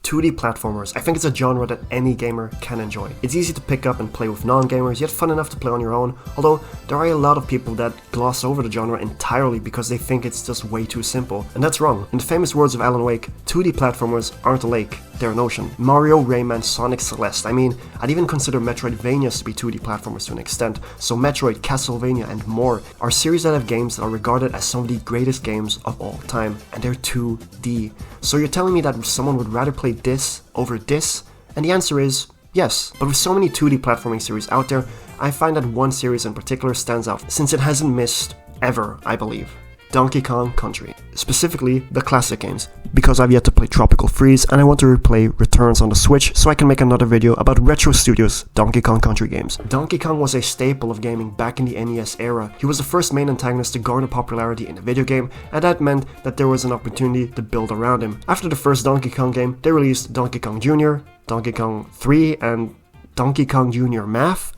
2D platformers, I think it's a genre that any gamer can enjoy. It's easy to pick up and play with non-gamers, yet fun enough to play on your own, although there are a lot of people that gloss over the genre entirely because they think it's just way too simple, and that's wrong. In the famous words of Alan Wake, 2D platformers aren't a lake, they're an ocean. Mario, Rayman, Sonic, Celeste, I mean, I'd even consider Metroidvanias to be 2D platformers to an extent, so Metroid, Castlevania, and more are series that have games that are regarded as some of the greatest games of all time, and they're 2D. So you're telling me that someone would rather play this over this? And the answer is yes. But with so many 2D platforming series out there, I find that one series in particular stands out, since it hasn't missed ever, I believe. Donkey Kong Country. Specifically, the classic games, because I've yet to play Tropical Freeze and I want to replay Returns on the Switch so I can make another video about Retro Studios' Donkey Kong Country games. Donkey Kong was a staple of gaming back in the NES era. He was the first main antagonist to garner popularity in a video game, and that meant that there was an opportunity to build around him. After the first Donkey Kong game, they released Donkey Kong Jr., Donkey Kong 3, and Donkey Kong Jr. Math.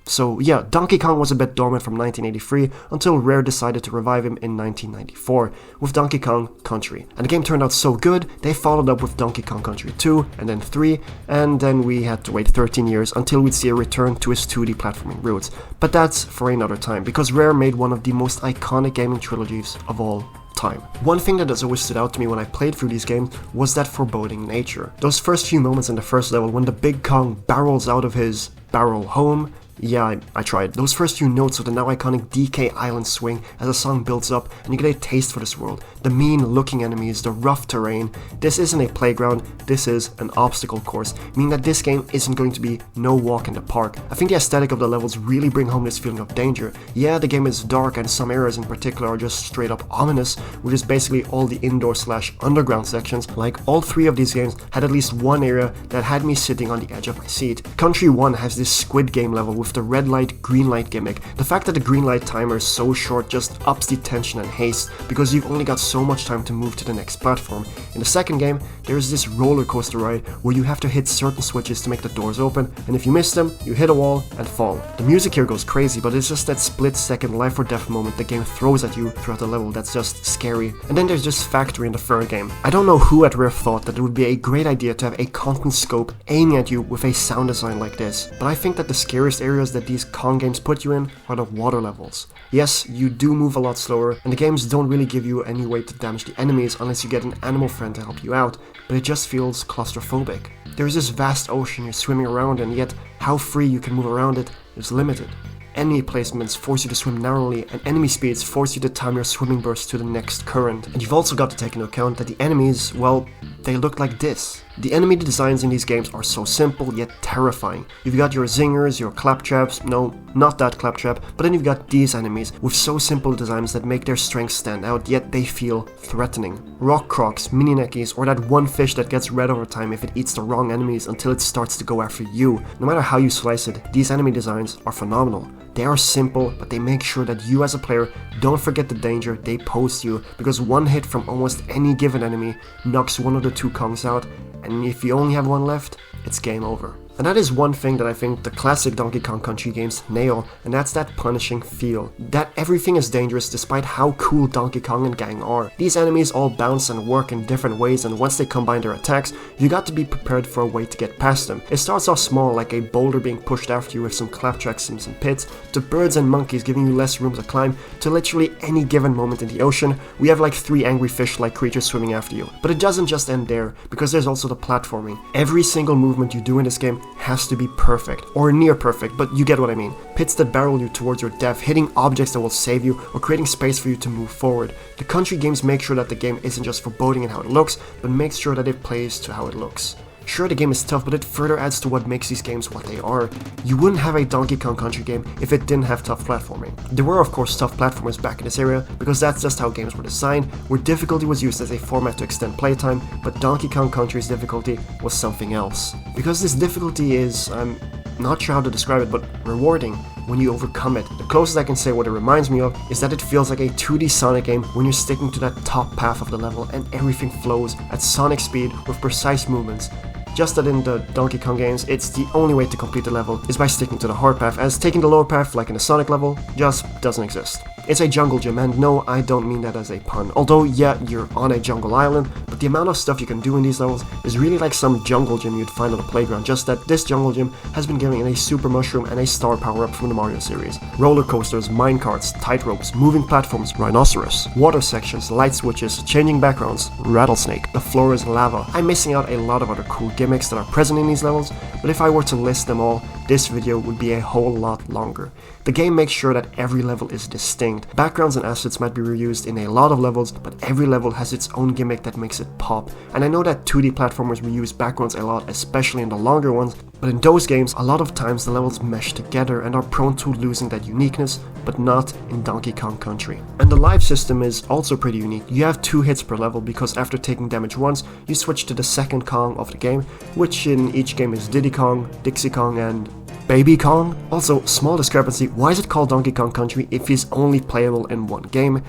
So yeah, Donkey Kong was a bit dormant from 1983 until Rare decided to revive him in 1994 with Donkey Kong Country. And the game turned out so good, they followed up with Donkey Kong Country 2 and then 3, and then we had to wait 13 years until we'd see a return to his 2D platforming roots. But that's for another time, because Rare made one of the most iconic gaming trilogies of all time. One thing that has always stood out to me when I played through these games was that foreboding nature. Those first few moments in the first level when the Big Kong barrels out of his barrel home. Yeah, I tried. Those first few notes of the now iconic DK Island swing as the song builds up and you get a taste for this world. The mean looking enemies, the rough terrain. This isn't a playground, this is an obstacle course, meaning that this game isn't going to be no walk in the park. I think the aesthetic of the levels really bring home this feeling of danger. Yeah, the game is dark and some areas in particular are just straight up ominous, which is basically all the indoor/underground sections. Like, all three of these games had at least one area that had me sitting on the edge of my seat. Country 1 has this Squid Game level with the red light, green light gimmick. The fact that the green light timer is so short just ups the tension and haste, because you've only got so much time to move to the next platform. In the second game, there's this roller coaster ride where you have to hit certain switches to make the doors open, and if you miss them, you hit a wall and fall. The music here goes crazy, but it's just that split-second life or death moment the game throws at you throughout the level that's just scary. And then there's this factory in the third game. I don't know who at Rare thought that it would be a great idea to have a content scope aiming at you with a sound design like this, but I think that the scariest areas that these Kong games put you in are the water levels. Yes, you do move a lot slower, and the games don't really give you any way to damage the enemies unless you get an animal friend to help you out, but it just feels claustrophobic. There's this vast ocean you're swimming around in, yet how free you can move around it is limited. Enemy placements force you to swim narrowly, and enemy speeds force you to time your swimming burst to the next current. And you've also got to take into account that the enemies, well, they look like this. The enemy designs in these games are so simple yet terrifying. You've got your zingers, your claptraps, no, not that claptrap, but then you've got these enemies with so simple designs that make their strengths stand out, yet they feel threatening. Rock crocs, mini neckies, or that one fish that gets red over time if it eats the wrong enemies until it starts to go after you. No matter how you slice it, these enemy designs are phenomenal. They are simple, but they make sure that you as a player don't forget the danger they pose to you, because one hit from almost any given enemy knocks one of the two Kongs out, and if you only have one left, it's game over. And that is one thing that I think the classic Donkey Kong Country games nail, and that's that punishing feel. That everything is dangerous despite how cool Donkey Kong and gang are. These enemies all bounce and work in different ways, and once they combine their attacks, you got to be prepared for a way to get past them. It starts off small, like a boulder being pushed after you with some claptracks and some pits, to birds and monkeys giving you less room to climb, to literally any given moment in the ocean, we have like 3 angry fish-like creatures swimming after you. But it doesn't just end there, because there's also the platforming. Every single movement you do in this game has to be perfect, or near perfect, but you get what I mean. Pits that barrel you towards your death, hitting objects that will save you, or creating space for you to move forward. The country games make sure that the game isn't just foreboding in how it looks, but makes sure that it plays to how it looks. Sure, the game is tough, but it further adds to what makes these games what they are. You wouldn't have a Donkey Kong Country game if it didn't have tough platforming. There were of course tough platformers back in this area, because that's just how games were designed, where difficulty was used as a format to extend playtime, but Donkey Kong Country's difficulty was something else. Because this difficulty is, I'm not sure how to describe it, but rewarding when you overcome it. The closest I can say what it reminds me of is that it feels like a 2D Sonic game when you're sticking to that top path of the level and everything flows at Sonic speed with precise movements. Just that in the Donkey Kong games, it's the only way to complete the level is by sticking to the hard path, as taking the lower path, like in the Sonic level, just doesn't exist. It's a jungle gym, and no, I don't mean that as a pun. Although, yeah, you're on a jungle island, but the amount of stuff you can do in these levels is really like some jungle gym you'd find on a playground, just that this jungle gym has been given a super mushroom and a star power-up from the Mario series. Roller coasters, minecarts, tightropes, moving platforms, rhinoceros, water sections, light switches, changing backgrounds, rattlesnake, the floor is lava. I'm missing out a lot of other cool gimmicks that are present in these levels, but if I were to list them all, this video would be a whole lot longer. The game makes sure that every level is distinct. Backgrounds and assets might be reused in a lot of levels, but every level has its own gimmick that makes it pop. And I know that 2D platformers reuse backgrounds a lot, especially in the longer ones, but in those games, a lot of times the levels mesh together and are prone to losing that uniqueness, but not in Donkey Kong Country. And the life system is also pretty unique. You have 2 hits per level because after taking damage once, you switch to the second Kong of the game, which in each game is Diddy Kong, Dixie Kong, and Baby Kong? Also, small discrepancy, why is it called Donkey Kong Country if he's only playable in one game?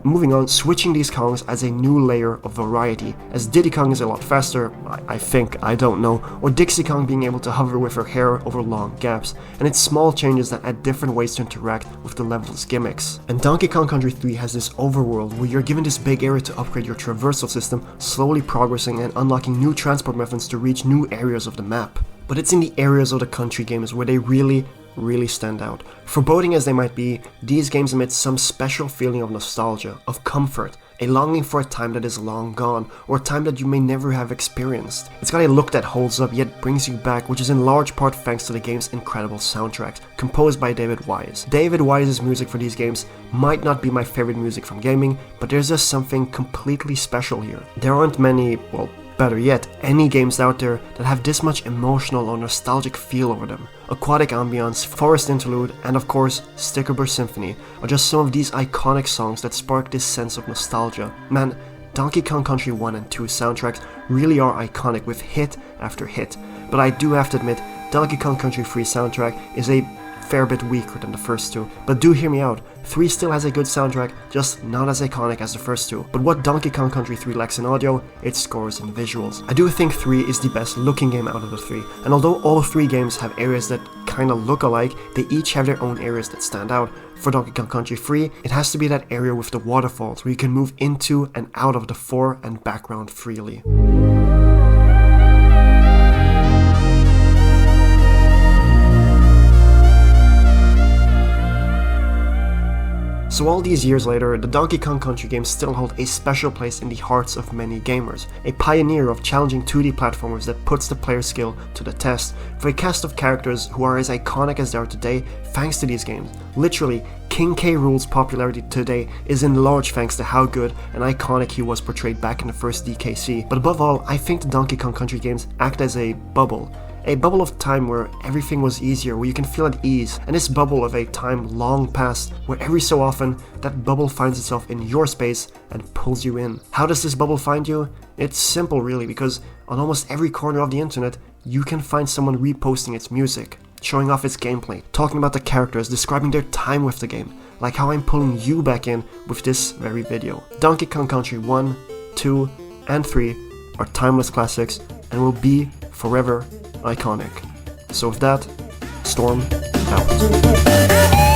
Moving on, switching these Kongs adds a new layer of variety, as Diddy Kong is a lot faster, I think, I don't know, or Dixie Kong being able to hover with her hair over long gaps, and it's small changes that add different ways to interact with the level's gimmicks. And Donkey Kong Country 3 has this overworld where you're given this big area to upgrade your traversal system, slowly progressing and unlocking new transport methods to reach new areas of the map. But it's in the areas of the country games where they really stand out. Foreboding as they might be, these games emit some special feeling of nostalgia, of comfort, a longing for a time that is long gone, or a time that you may never have experienced. It's got a look that holds up yet brings you back, which is in large part thanks to the game's incredible soundtracks, composed by David Wise. David Wise's music for these games might not be my favorite music from gaming, but there's just something completely special here. There aren't many, well, better yet, any games out there that have this much emotional or nostalgic feel over them. Aquatic Ambience, Forest Interlude, and of course, Stickerburst Symphony are just some of these iconic songs that spark this sense of nostalgia. Man, Donkey Kong Country 1 and 2 soundtracks really are iconic with hit after hit, but I do have to admit, Donkey Kong Country 3 soundtrack is a fair bit weaker than the first two, but do hear me out, 3 still has a good soundtrack, just not as iconic as the first two. But what Donkey Kong Country 3 lacks in audio, it scores in visuals. I do think 3 is the best looking game out of the 3, and although all 3 games have areas that kinda look alike, they each have their own areas that stand out. For Donkey Kong Country 3, it has to be that area with the waterfalls where you can move into and out of the fore and background freely. So all these years later, the Donkey Kong Country games still hold a special place in the hearts of many gamers, a pioneer of challenging 2D platformers that puts the player's skill to the test, for a cast of characters who are as iconic as they are today thanks to these games. Literally, King K. Rool's popularity today is in large thanks to how good and iconic he was portrayed back in the first DKC. But above all, I think the Donkey Kong Country games act as a bubble of time where everything was easier, where you can feel at ease, and this bubble of a time long past, where every so often, that bubble finds itself in your space and pulls you in. How does this bubble find you? It's simple really, because on almost every corner of the internet, you can find someone reposting its music, showing off its gameplay, talking about the characters, describing their time with the game, like how I'm pulling you back in with this very video. Donkey Kong Country 1, 2, and 3 are timeless classics and will be forever iconic. So with that, Storm out.